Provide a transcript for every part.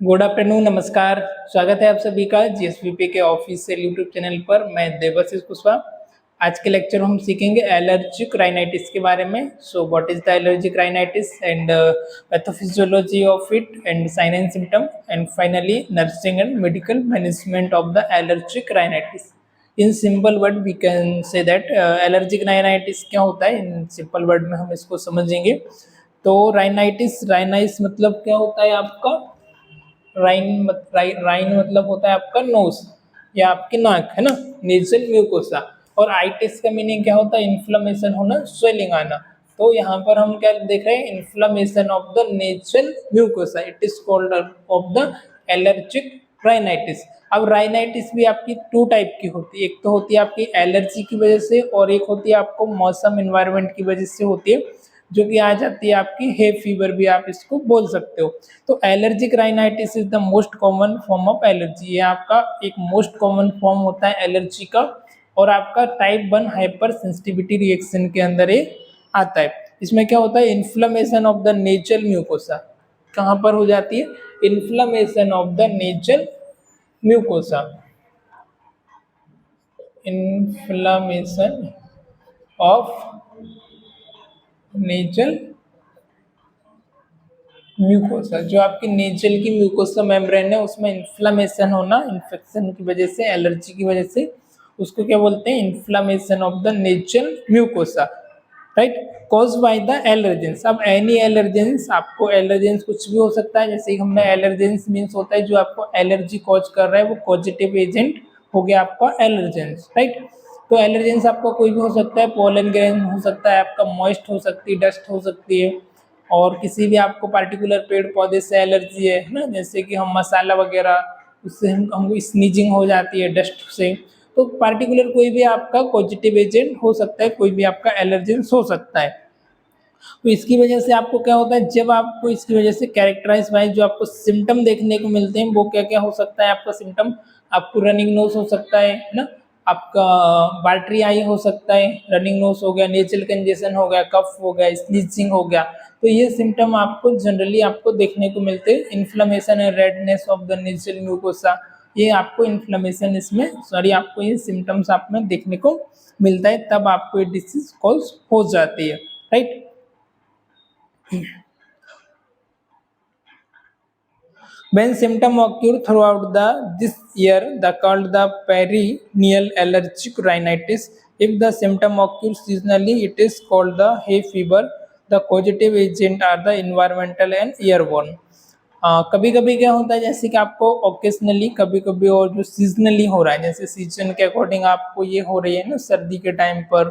Good afternoon, नमस्कार। स्वागत है आप सभी का जीएसवीपी के ऑफिशियल यूट्यूब चैनल पर। मैं देवाशीष कुशवाहा। आज के लेक्चर में हम सीखेंगे एलर्जिक राइनाइटिस के बारे में। So what is the allergic rhinitis and pathophysiology of it and sign and symptom and finally nursing and medical management of the allergic rhinitis. In simple word we can say that allergic rhinitis क्या होता है। इन simple word में हम इसको समझेंगे। तो rhinitis मतलब क्या होता है आपका। राइन मतलब होता है आपका नोज या आपकी नाक, है ना, नेजल म्यूकोसा। और आइटिस का मीनिंग क्या होता है? इन्फ्लेमेशन होना, स्वेलिंग आना। तो यहाँ पर हम क्या देख रहे हैं? Inflammation of the nasal mucosa, it is called off the allergic rhinitis. अब राइनाइटिस भी आपकी टू टाइप की होती है। एक तो होती है आपकी एलर्जी की वजह से और एक होती है आपको मौसम एनवायरनमेंट की वजह से होती है, जो कि आ जाती है आपकी हे फीवर भी आप इसको बोल सकते हो। तो allergic rhinitis is the most common form of allergy. ये आपका एक मोस्ट कॉमन फॉर्म होता है एलर्जी का और आपका टाइप 1 हाइपर सेंसिटिविटी रिएक्शन के अंदर ये आता है। इसमें क्या होता है? Inflammation of the nasal mucosa. कहाँ पर हो जाती है? Inflammation of the nasal mucosa. Inflammation of nasal mucosa, जो आपकी नेजल की म्यूकोसा मेम्ब्रेन है उसमें इन्फ्लेमेशन होना, इन्फेक्शन की वजह से, एलर्जी की वजह से, उसको क्या बोलते हैं? Inflammation of the nasal mucosa, right. Cause by the allergens. अब एनी एलर्जेंस, आपको एलर्जेंस कुछ भी हो सकता है। जैसे हमने एलर्जेंस मीन्स होता है जो आपको एलर्जी कॉज कर रहा है, वो पॉजिटिव एजेंट हो गया आपका एलर्जेंस, राइट। तो एलर्जेंस आपका कोई भी हो सकता है। पोलन ग्रेन हो सकता है, आपका मॉइस्ट हो सकती है, डस्ट हो सकती है, और किसी भी आपको पार्टिकुलर पेड़ पौधे से एलर्जी है ना, जैसे कि हम मसाला वगैरह, उससे हमको स्नीजिंग हो जाती है डस्ट से। तो पार्टिकुलर कोई भी आपका पॉजिटिव एजेंट हो सकता है, कोई भी आपका एलर्जेंस हो सकता है। तो इसकी वजह से आपको क्या होता है? जब आपको इसकी वजह से कैरेक्टराइज वाइज जो आपको सिम्टम देखने को मिलते हैं वो क्या क्या हो सकता है आपका सिम्टम? आपको रनिंग नोज हो सकता है ना, आपका वाटरी आई हो सकता है, रनिंग नोज हो गया, नेजल कंजेशन हो गया, कफ हो गया, स्नीजिंग हो गया। तो ये सिम्टम आपको जनरली आपको देखने को मिलते हैं। Inflammation and redness of the nasal mucosa, ये आपको इन्फ्लेमेशन इसमें आपको ये सिम्टम्स आप में देखने को मिलता है, तब आपको ये डिसीज कॉज हो जाती है, right. When symptoms occur throughout this year, the called the perennial allergic rhinitis. If the symptom occurs seasonally, it is called the hay fever. The causative agent are the environmental and airborne. कभी कभी क्या होता है, जैसे कि आपको occasionally कभी कभी और जो सीजनली हो रहा है, जैसे सीजन के अकॉर्डिंग आपको ये हो रही है ना सर्दी के टाइम पर,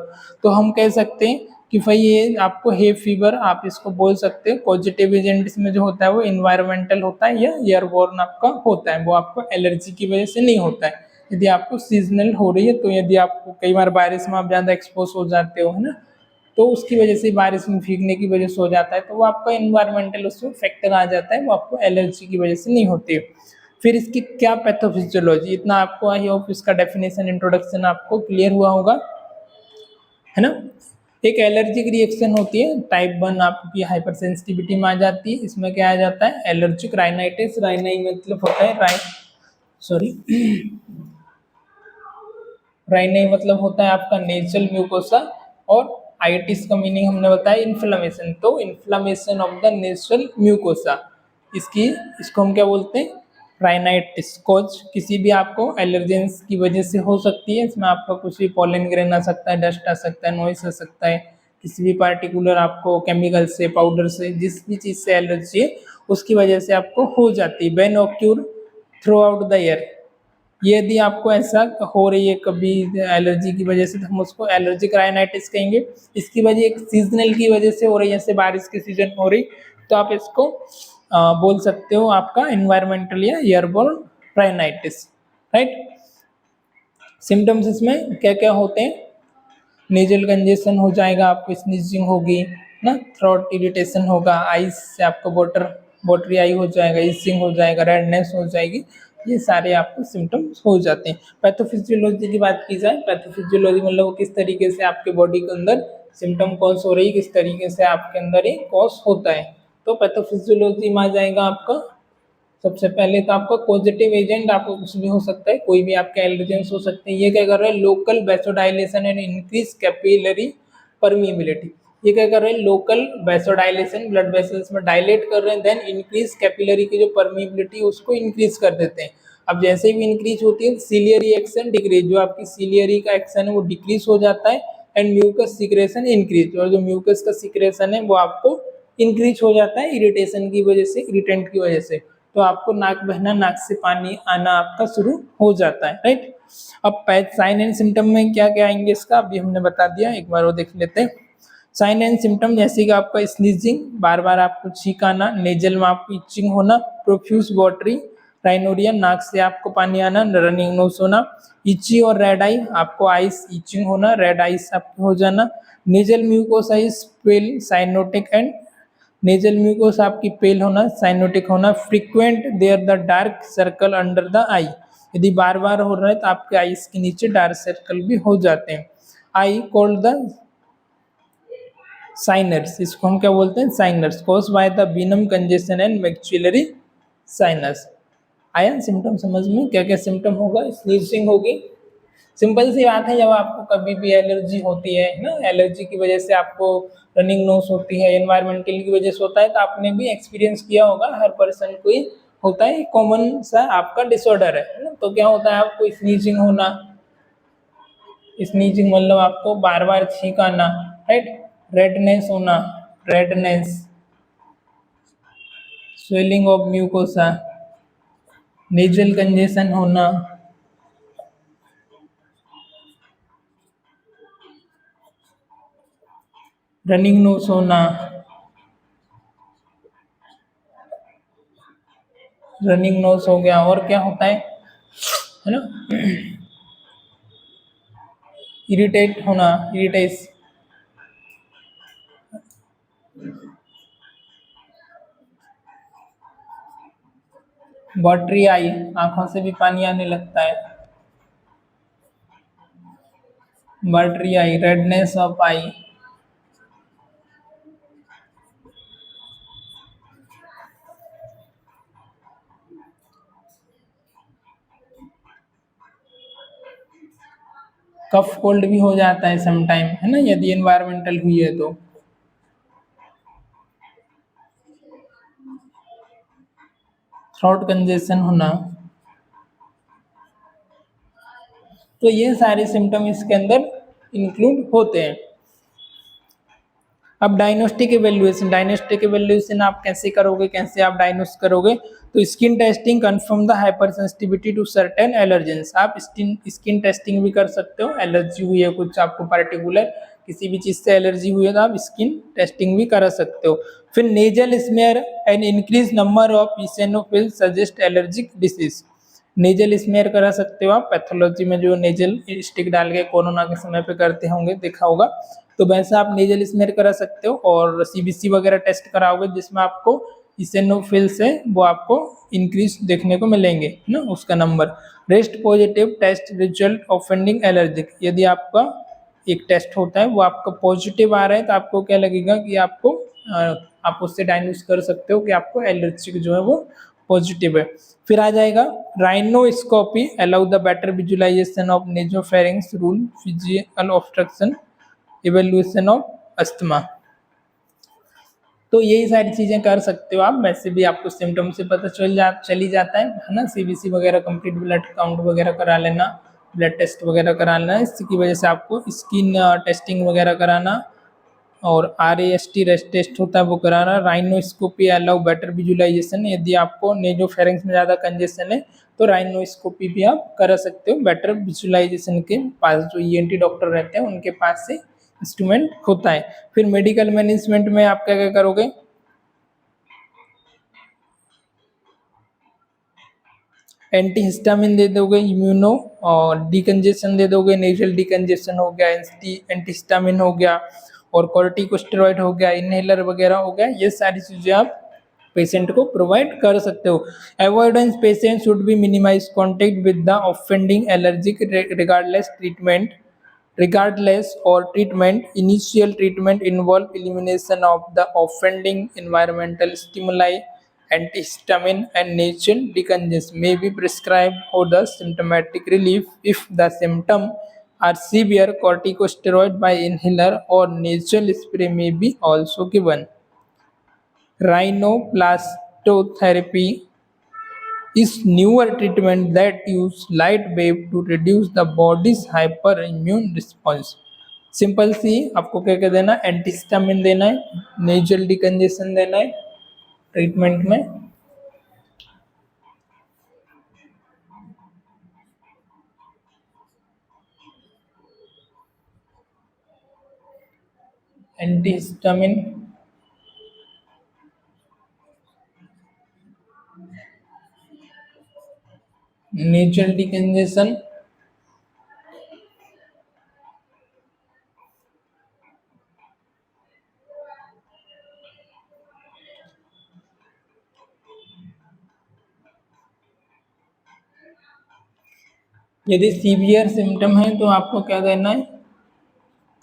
तो हम कह सकते हैं कि भाई ये आपको हे फीवर आप इसको बोल सकते हैं। पॉजिटिव एजेंट इसमें जो होता है वो इन्वायरमेंटल होता है या एयरबोर्न आपका होता है, वो आपको एलर्जी की वजह से नहीं होता है। यदि आपको सीजनल हो रही है, तो यदि आपको कई बार बारिश में आप ज़्यादा एक्सपोज हो जाते हो, है ना, तो उसकी वजह से बारिश में भीगने की वजह से हो जाता है, तो वो आपका इन्वायरमेंटल उसमें फैक्टर आ जाता है, वो आपको एलर्जी की वजह से नहीं होती है। फिर इसकी क्या पैथोफिजियोलॉजी, इतना आपको आई होप इसका डेफिनेशन इंट्रोडक्शन आपको क्लियर हुआ होगा, है ना। एक एलर्जिक रिएक्शन होती है टाइप 1 आपकी हाइपर सेंसिटिविटी में आ जाती है। इसमें क्या आ जाता है? Allergic rhinitis. राइनाई मतलब होता है राइनाई मतलब होता है आपका नेजल म्यूकोसा, और आइटिस का मीनिंग हमने बताया इन्फ्लेमेशन। तो inflammation of the nasal mucosa, इसको हम क्या बोलते हैं? राइनाइटिस। कोज किसी भी आपको एलर्जेंस की वजह से हो सकती है। इसमें आपका कुछ भी पॉलन ग्रेन आ सकता है, डस्ट आ सकता है, नॉइस आ सकता है, किसी भी पार्टिकुलर आपको केमिकल से, पाउडर से, जिस भी चीज़ से एलर्जी है उसकी वजह से आपको हो जाती है। When occur through out the year, यदि आपको ऐसा हो रही है कभी एलर्जी की वजह से, तो हम उसको एलर्जिक राइनाइटिस कहेंगे। इसकी वजह एक सीजनल की वजह से हो रही है, जैसे बारिश के सीजन में हो रही, तो आप इसको बोल सकते हो आपका इन्वायरमेंटल या एयरबोर्न राइनाइटिस, राइट। सिम्टम्स इसमें क्या क्या होते हैं? नेजल कंजेशन हो जाएगा, आपको स्नीजिंग होगी ना, थ्रोट इरिटेशन होगा, आईज से आपको वाटरी आई हो जाएगा, इचिंग हो जाएगा, रेडनेस हो जाएगी, ये सारे आपको सिम्टम्स हो जाते हैं। पैथोफिजियोलॉजी की बात की जाए, पैथोफिजियोलॉजी मतलब वो किस तरीके से आपके बॉडी के अंदर सिम्टम कॉज हो रही है, किस तरीके से आपके अंदर ये कॉज होता है। तो पैथोफिजियोलॉजी में आ जाएगा आपका सबसे पहले तो आपका पॉजिटिव एजेंट आपको कुछ भी हो सकता है, कोई भी आपके एलर्जेंस हो सकते हैं। ये क्या कर रहा है, local vasodilation and increase capillary permeability. ये क्या कर रहे हैं, लोकल वैसोडाइलेशन, ब्लड वेसल्स में डायलेट कर रहे हैं, देन इंक्रीज कैपिलरी की जो परमिएबिलिटी उसको इंक्रीज कर देते हैं। अब जैसे भी इंक्रीज होती है सीलियरी एक्शन डिक्रीज, जो आपकी सीलियरी का एक्शन है वो डिक्रीज हो जाता है, एंड म्यूकस सिक्रेशन इंक्रीज, और जो म्यूकस का सिक्रेशन है वो आपको इंक्रीज हो जाता है इरिटेशन की वजह से, इरिटेंट की वजह से। तो आपको नाक बहना, नाक से पानी आना आपका शुरू हो जाता है, राइट। अब साइन एंड सिम्टम में क्या क्या आएंगे इसका अभी हमने बता दिया, एक बार वो देख लेते हैं। साइन एंड सिम्टम जैसे कि आपका स्नीजिंग, बार बार आपको छींक आना, नेजल में आपको इचिंग होना, प्रोफ्यूज वाटरी, राइनोरिया, नाक से आपको पानी आना, रनिंग नोज होना, इची और रेड आई, आपको आइस इचिंग होना, रेड आइस आपको हो जाना, nasal mucosa pale, cyanotic and nasal mucosa आपकी पेल होना, साइनोटिक होना, frequent there the dark circle under the eye, यदि बार बार हो रहा है तो आपके आईज के नीचे डार्क सर्कल भी हो जाते हैं। आई कॉल्ड द साइनर्स, इसको हम क्या बोलते हैं, साइनर्स, कॉज बाय द बीनम कंजेशन एंड मैक्सिलरी साइनस। आया सिम्टम समझ में, क्या क्या सिम्टम होगा, स्नीजिंग होगी, सिंपल सी बात है, जब आपको कभी भी एलर्जी होती है ना, एलर्जी की वजह से आपको रनिंग नोज होती है, एनवायरमेंटल की वजह से होता है, तो आपने भी एक्सपीरियंस किया होगा, हर पर्सन को ही होता है, कॉमन सा आपका डिसऑर्डर है ना। तो क्या होता है, आपको स्नीजिंग होना, स्नीजिंग मतलब आपको बार बार छींक आना, राइट, रेडनेस होना, redness, swelling of mucosa, nasal congestion होना, रनिंग नोज होना, रनिंग नोज हो गया, और क्या होता है ना, इरिटेट होना, इरिटेस, वाटरी आई, आंखों से भी पानी आने लगता है, watery eye, redness of eye, cough cold भी हो जाता है समटाइम, है ना, यदि एनवायरमेंटल हुई है तो, थ्रोट कंजेशन होना। तो ये सारे सिम्टम इसके अंदर इंक्लूड होते हैं। अब डायग्नोस्टिक एवेल्युएशन आप कैसे करोगे, कैसे आप डायग्नोस करोगे, तो skin testing confirm the hypersensitivity to certain allergens, आप स्किन टेस्टिंग भी कर सकते हो, एलर्जी हुई है कुछ आपको पर्टिकुलर किसी भी चीज से एलर्जी हुई है तो आप स्किन टेस्टिंग भी करा सकते हो। फिर nasal smear and increase number of eosinophil suggest allergic disease, nasal smear करा सकते हो आप, पैथोलॉजी में जो नेजल स्टिक डाल के कोरोना के समय पे करते होंगे, देखा होगा, तो वैसे आप नेजल स्मेयर करा सकते हो, और सीबीसी वगैरह टेस्ट कराओगे जिसमें आपको इसेनोफिल से वो आपको इंक्रीज देखने को मिलेंगे ना, उसका number. Rest positive test result offending allergic, यदि आपका एक टेस्ट होता है वो आपका पॉजिटिव आ रहा है तो आपको क्या लगेगा कि आपको आप उससे डायग्नोस कर सकते हो कि आपको एलर्जिक जो है वो पॉजिटिव है। फिर आ जाएगा rhinoscopy allow the better visualisation of nasopharynx rule physical obstruction evaluation of asthma. तो यही सारी चीजें कर सकते हो आप, वैसे भी आपको सिम्टम से पता चली जाता है ना, सीबीसी वगैरह कंप्लीट ब्लड काउंट वगैरह करा लेना, ब्लड टेस्ट वगैरह कराना, इसकी वजह से आपको स्किन टेस्टिंग वगैरह कराना, और RAST रेस्ट टेस्ट होता है वो कराना। राइनोस्कोपी अलाउ बेटर विजुअलाइजेशन, यदि आपको नेजोफेरिंग्स में ज़्यादा कंजेशन है तो राइनोस्कोपी भी आप करा सकते हो, बेटर विजुअलाइजेशन के पास जो ENT डॉक्टर रहते हैं उनके पास से इंस्ट्रूमेंट होता है। फिर मेडिकल मैनेजमेंट में आप क्या क्या करोगे, एंटीहिस्टामिन दे दोगे, इम्यूनो और डिकंजेशन दे दोगे, नेजल डिकंजेशन हो गया, एंटीहिस्टामिन हो गया, और कॉर्टिकोस्टेरॉइड हो गया, इनहेलर वगैरह हो गया, ये सारी चीजें आप पेशेंट को प्रोवाइड कर सकते हो। Avoidance patient should be minimise contact with the offending allergic regardless or treatment. Initial treatment involve elimination of the offending environmental stimuli Antihistamine and nasal decongestant may be prescribed for the symptomatic relief if the symptoms are severe. Corticosteroid by inhaler or nasal spray may be also given. Rhinoplasty is newer treatment that use light wave to reduce the body's hyperimmune response. Simple सी आपको क्या क्या देना है, antihistamine देना है, nasal डिकंजेशन देना है ट्रीटमेंट में, एंटीहिस्टामिन, नेजल डिकंजेशन, यदि सीवियर सिम्टम है तो आपको क्या देना है,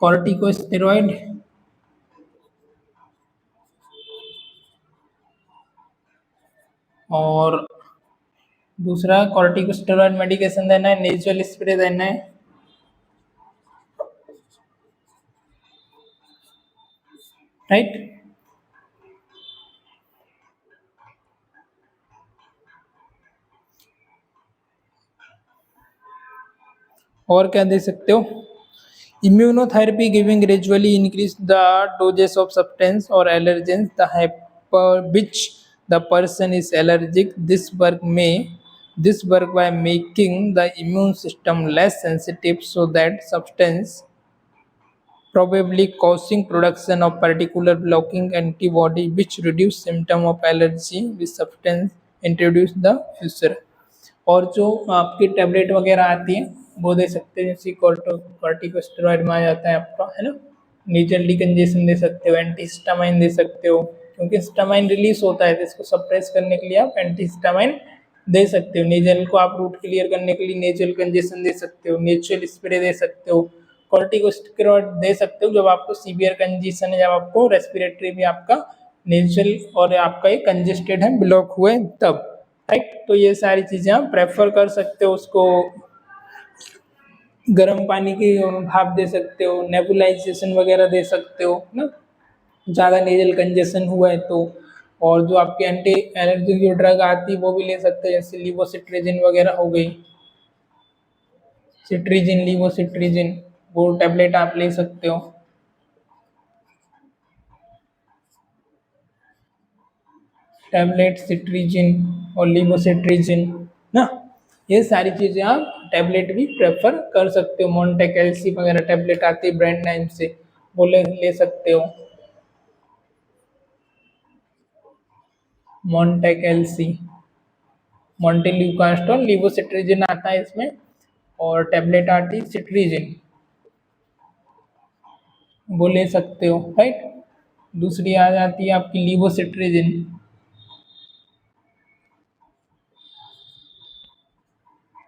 कॉर्टिकोस्टेरॉइड, और दूसरा कॉर्टिकोस्टेरॉइड मेडिकेशन देना है, नेजल स्प्रे देना है, राइट। और क्या दे सकते हो, immunotherapy giving gradually increase the doses of substance or allergens the which the person is allergic. This work by making the immune system less sensitive so that substance probably causing production of particular blocking antibody which reduce symptom of allergy with substance introduced the future. और जो आपकी tablet वगैरह आती हैं वो दे सकते हैं, जैसे कॉर्टिकोस्टेरॉइड में आ जाता है आपका, है ना, नेजल डिकंजेशन दे सकते हो, एंटीहिस्टामाइन दे सकते हो, क्योंकि हिस्टामाइन रिलीज होता है तो इसको सप्रेस करने के लिए आप एंटीहिस्टामाइन दे सकते हो। नेजल को आप रूट क्लियर करने के लिए नेजल कंजेशन दे सकते हो, नेचुरल स्प्रे दे सकते हो, कॉर्टिकोस्टेरॉइड दे सकते हो जब आपको सीवियर कंजेशन है, जब आपको रेस्पिरेटरी भी आपका नेजल और आपका ये कंजेस्टेड है, ब्लॉक हुए तब, राइट। तो ये सारी चीजें आप प्रेफर कर सकते हो, उसको गर्म पानी की भाप दे सकते हो, नेबुलाइजेशन वगैरह दे सकते हो ना, ज़्यादा नेजल कंजेशन हुआ है तो। और जो आपके एंटी एलर्जी की ड्रग आती है वो भी ले सकते हैं, जैसे लिवोसिट्रिजिन वगैरह हो गई, सिट्रीजिन, लिवोसिट्रिजिन, वो टैबलेट आप ले सकते हो। टैबलेट सिट्रीजिन और लिवोसिट्रिजिन ना, ये सारी चीज़ें आप टैबलेट भी प्रेफर कर सकते हो। मोन्टेकेल्सी वगैरह टैबलेट आती है ब्रांड नेम से, वो ले सकते हो। मोन्टेकेल्सी, मोन्टेल्यूकास्टोल, लिवोसिट्रिजिन आता है इसमें, और टैबलेट आती है सिट्रीजिन, वो ले सकते हो, राइट। दूसरी आ जाती है आपकी लिवोसिट्रिजिन,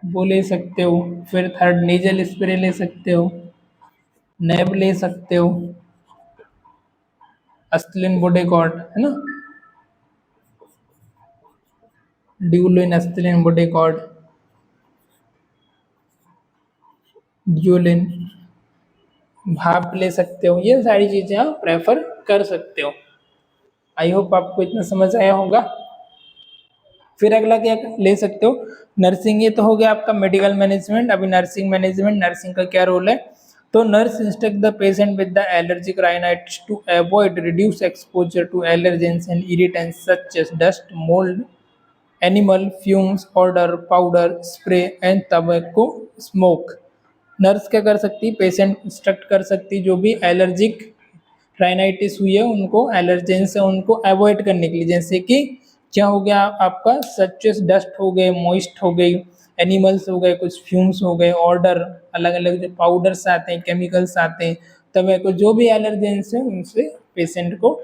वो ले सकते हो। फिर थर्ड नेजल स्प्रे ले सकते हो, नेब ले सकते हो, अस्तिलिन बुडेकॉर्ड, है ना, ड्यूलिन, अस्तिलिन बुडेकॉर्ड, ड्यूलिन, भाप ले सकते हो। ये सारी चीज़ें आप प्रेफर कर सकते हो। आई होप आपको इतना समझ आया होगा। फिर अगला क्या ले सकते हो, नर्सिंग। ये तो हो गया आपका मेडिकल मैनेजमेंट। अभी नर्सिंग मैनेजमेंट, नर्सिंग का क्या रोल है, तो nurse instruct the patient with the allergic rhinitis to avoid reduce exposure to allergens and irritants such as dust, mould, animal fumes, order, powder, spray and tobacco smoke. Nurse क्या कर सकती है, patient instruct कर सकती, जो भी allergic rhinitis हुई है उनको, एलर्जेन से उनको अवॉइड करने के लिए। जैसे कि क्या हो गया आपका, सचेस डस्ट हो गए, मॉइस्ट हो गई, एनिमल्स हो गए, कुछ फ्यूम्स हो गए, ऑर्डर, अलग अलग जो पाउडर्स आते हैं, केमिकल्स आते हैं, टबैको, जो भी एलर्जेंस है उनसे पेशेंट को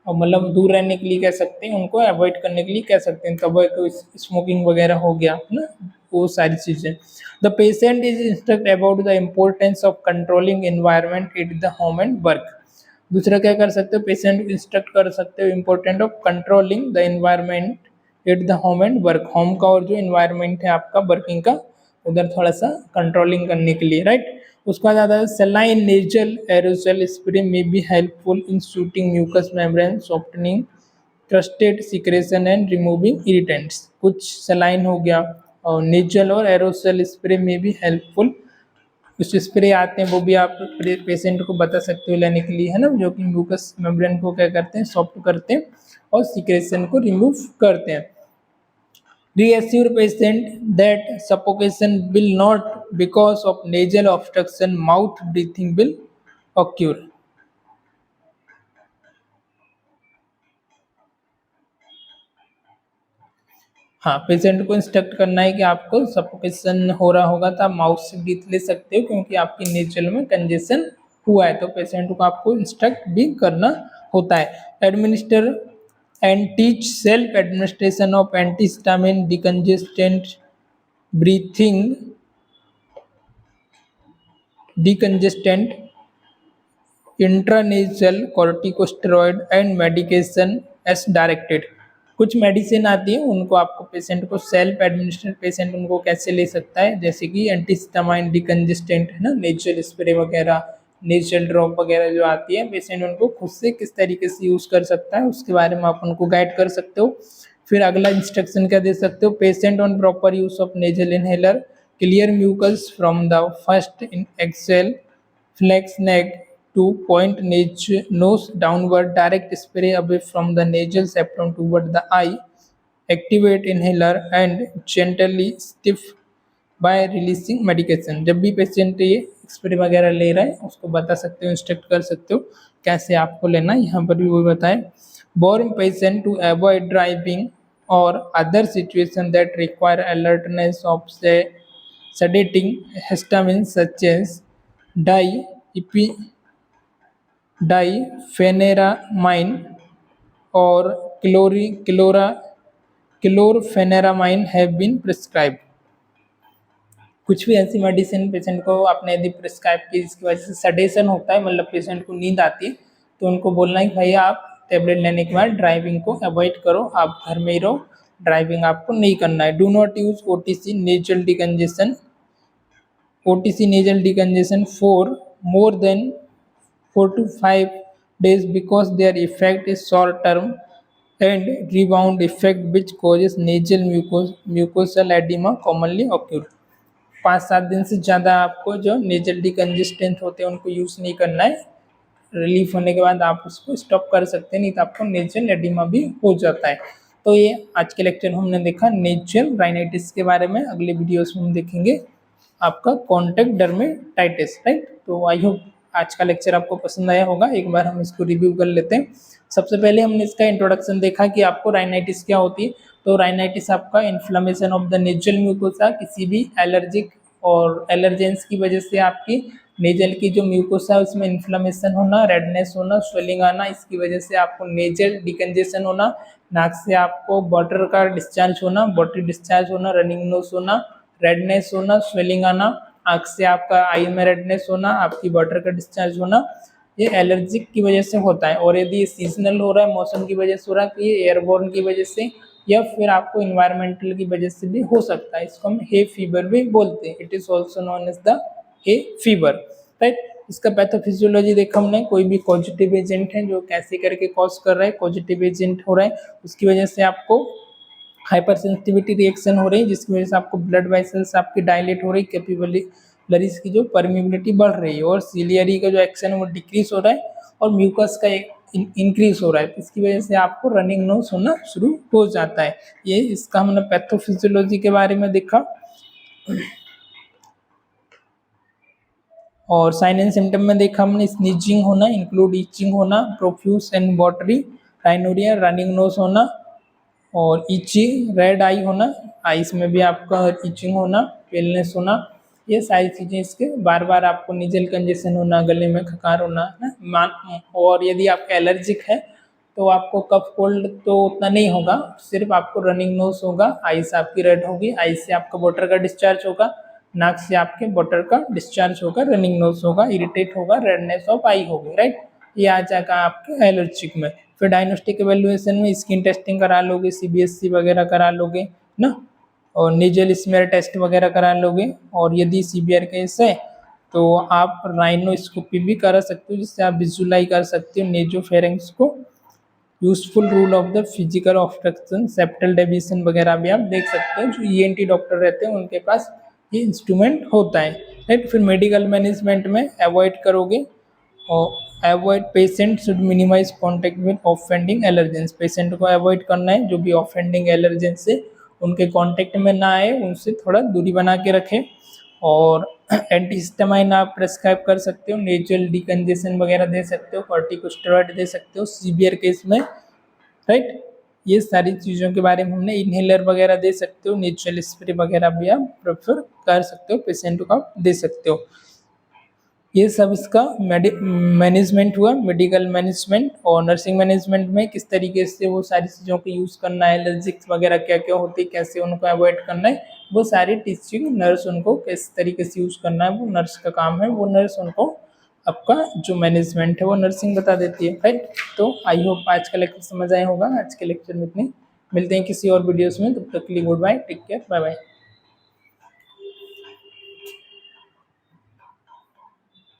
मतलब दूर रहने के लिए कह सकते हैं, उनको अवॉइड करने के लिए कह सकते हैं। टबैको, स्मोकिंग वगैरह हो गया ना, वो सारी चीज़ें। The patient is instruct about the importance of controlling environment at the home and work. दूसरा क्या कर सकते हो, पेशेंट को इंस्ट्रक्ट कर सकते हो important of controlling the environment at the home and work, home का और जो एनवायरनमेंट है आपका वर्किंग का उधर थोड़ा सा कंट्रोलिंग करने के लिए, राइट। उसका ज़्यादा सलाइन नेजल एरोसोल स्प्रे में be helpful in soothing mucous membrane, softening crusted secretion and removing irritants. कुछ सलाइन हो गया और नेजल और एरोसोल स्प्रे में भी हेल्पफुल कुछ स्प्रे आते हैं, वो भी आप पेशेंट को बता सकते हो लेने के लिए, है ना, जो कि म्यूकस मेम्ब्रेन को क्या करते हैं, सॉफ्ट करते हैं और सिक्रेशन को रिमूव करते हैं। Reassure patient that suffocation will not because of nasal obstruction, mouth breathing will occur. हाँ, पेशेंट को इंस्ट्रक्ट करना है कि आपको सफोकेशन हो रहा होगा तो आप माउथ से ब्रीथ ले सकते हो क्योंकि आपकी नेचुरल में कंजेशन हुआ है, तो पेशेंट को आपको इंस्ट्रक्ट भी करना होता है। Administer and teach self administration of antihistamine, decongestant, breathing decongestant, intranasal corticosteroid and medication S directed. कुछ मेडिसिन आती है उनको आपको पेशेंट को सेल्फ एडमिनिस्ट्रेट पेशेंट उनको कैसे ले सकता है, जैसे कि एंटीहिस्टामाइन, डिकंजेस्टेंट, है ना, नेचुरल स्प्रे वगैरह, नेचुरल ड्रॉप वगैरह जो आती है, पेशेंट उनको खुद से किस तरीके से यूज़ कर सकता है उसके बारे में आप उनको गाइड कर सकते हो। फिर अगला इंस्ट्रक्शन क्या दे सकते हो, patient on proper use of nasal inhaler, clear mucus from the first in exhale, flex neck to point nose downward, direct spray away from the nasal septum toward the eye, activate inhaler and gently stiff by releasing medication। जब भी patient ये spray वगैरह ले रहा है उसको बता सकते हो, इंस्ट्रक्ट कर सकते हो कैसे आपको लेना है, यहाँ पर भी वो बताएं। warn patient to avoid driving or other situation that require alertness of sedating histamines such as डाइफेनेरामाइन और क्लोरफेनेरामाइन हैव बीन प्रिस्क्राइब्ड। कुछ भी ऐसी मेडिसिन पेशेंट को आपने यदि प्रिस्क्राइब की जिसकी वजह से सडेशन होता है, मतलब पेशेंट को नींद आती है, तो उनको बोलना है भैया आप टेबलेट लेने के बाद ड्राइविंग को अवॉइड करो, आप घर में ही रहो, ड्राइविंग आपको नहीं करना है। Do not use OTC nasal decongestion, OTC nasal decongestion for more than 4 to 5 days because their effect is short term and rebound effect which causes nasal mucosal edema commonly occur। 5-7 दिन से ज़्यादा आपको जो nasal decongestant होते हैं उनको use नहीं करना है, रिलीफ होने के बाद आप उसको स्टॉप कर सकते हैं, नहीं तो आपको नेजल एडिमा भी हो जाता है। तो ये आज के लेक्चर में हमने देखा नेजल राइनाइटिस के बारे में। अगले वीडियोस में हम देखेंगे आपका कॉन्टैक्ट डर्मेटाइटिस, राइट। तो आई होप आज का लेक्चर आपको पसंद आया होगा। एक बार हम इसको रिव्यू कर लेते हैं। सबसे पहले हमने इसका इंट्रोडक्शन देखा कि आपको राइनाइटिस क्या होती है। तो राइनाइटिस आपका inflammation of the nasal mucosa, किसी भी एलर्जिक और एलर्जेंस की वजह से आपकी नेजल की जो म्यूकोसा है उसमें इन्फ्लेमेशन होना, रेडनेस होना, स्वेलिंग आना, इसकी वजह से आपको नेजल डिकंजेशन होना, नाक से आपको वाटर का डिस्चार्ज होना, वाटरी डिस्चार्ज होना, रनिंग नोज होना, रेडनेस होना, स्वेलिंग आना, आँख से आपका आई में रेडनेस होना, आपकी वाटर का डिस्चार्ज होना, ये एलर्जिक की वजह से होता है। और यदि सीजनल हो रहा है, मौसम की वजह से हो रहा है, तो ये एयरबोर्न की वजह से या फिर आपको इन्वायरमेंटल की वजह से भी हो सकता है। इसको हम हे फीवर भी बोलते हैं। It is also known as the hay fever, right. इसका पैथोफिजियोलॉजी देखा हमने, कोई भी पॉजिटिव एजेंट है जो कैसे करके कॉज कर रहा है, पॉजिटिव एजेंट हो रहा है उसकी वजह से आपको हाइपर सेंसिटिविटी रिएक्शन हो रही है, जिसकी वजह से आपको ब्लड वेसल्स आपकी डायलेट हो रही, कैपिलरीज की जो परमिबिलिटी बढ़ रही है, और सिलियरी का जो एक्शन है वो डिक्रीज हो रहा है, और म्यूकस का इंक्रीज हो रहा है। तो इसकी वजह से आपको रनिंग नोज होना शुरू हो जाता है। ये इसका हमने पैथोफिजियोलॉजी के बारे में देखा। और साइन एंड सिम्टम में देखा हमने स्नीजिंग होना, इंक्लूड ईचिंग होना, profuse and watery, rhinorrhoea, running nose होना, और इचिंग, रेड आई होना, आइस में भी आपका इचिंग होना, पेलनेस होना, ये सारी चीज़ें इसके बार बार आपको नेजल कंजेशन होना, गले में खकार होना है। और यदि आपका एलर्जिक है तो आपको कफ कोल्ड तो उतना नहीं होगा, सिर्फ आपको रनिंग नोज होगा, आइस आपकी रेड होगी, आइस से आपका वाटर का डिस्चार्ज होगा, नाक से आपके वाटर का डिस्चार्ज होगा, रनिंग नोज होगा, इरिटेट होगा, रेडनेस ऑफ आई होगी, राइट। ये आ जाएगा आपके एलर्जिक में। फिर डायग्नोस्टिक एवेल्युएशन में स्किन टेस्टिंग करा लोगे, सीबीएससी वगैरह करा लोगे ना, और नेजल स्मेयर टेस्ट वगैरह करा लोगे। और यदि सीवियर केस है तो आप राइनोस्कोपी भी करा सकते हो, जिससे आप विजुलाइज कर सकते हो नेजोफेरेंक्स को। Useful rule of the physical obstruction, septal deviation वगैरह भी आप देख सकते हो। जो ईएनटी डॉक्टर रहते हैं उनके पास ये इंस्ट्रूमेंट होता है, राइट। फिर मेडिकल मैनेजमेंट में अवॉइड करोगे, और avoid patient should minimise contact with offending allergens. Patient को अवॉइड करना है, जो भी ऑफेंडिंग एलर्जेंस से उनके कांटेक्ट में ना आए, उनसे थोड़ा दूरी बना के रखें। और एंटीहिस्टामाइन आप प्रेस्क्राइब कर सकते हो, नेचुरल डिकंजेशन वगैरह दे सकते हो, कॉर्टिकोस्टेरॉइड दे सकते हो सीवियर केस में, राइट। ये सारी चीज़ों के बारे में हमने, इनहेलर वगैरह दे सकते हो, नेचुरल स्प्रे वगैरह भी आप प्रेफर कर सकते हो, पेशेंट को आप दे सकते हो। ये सब इसका मैनेजमेंट हुआ, मेडिकल मैनेजमेंट। और नर्सिंग मैनेजमेंट में किस तरीके से वो सारी चीज़ों को यूज़ करना है, एलर्जिक्स वगैरह क्या क्या होती है, कैसे उनको अवॉइड करना है, वो सारी टीचिंग नर्स उनको किस तरीके से यूज़ करना है, वो नर्स का काम है। वो नर्स उनको आपका जो मैनेजमेंट है वो नर्सिंग बता देती है, राइट। तो आई होप आज का लेक्चर समझ आया होगा। आज के लेक्चर में इतने, मिलते हैं किसी और वीडियोज़ में, तब तक के लिए goodbye, take care, bye bye.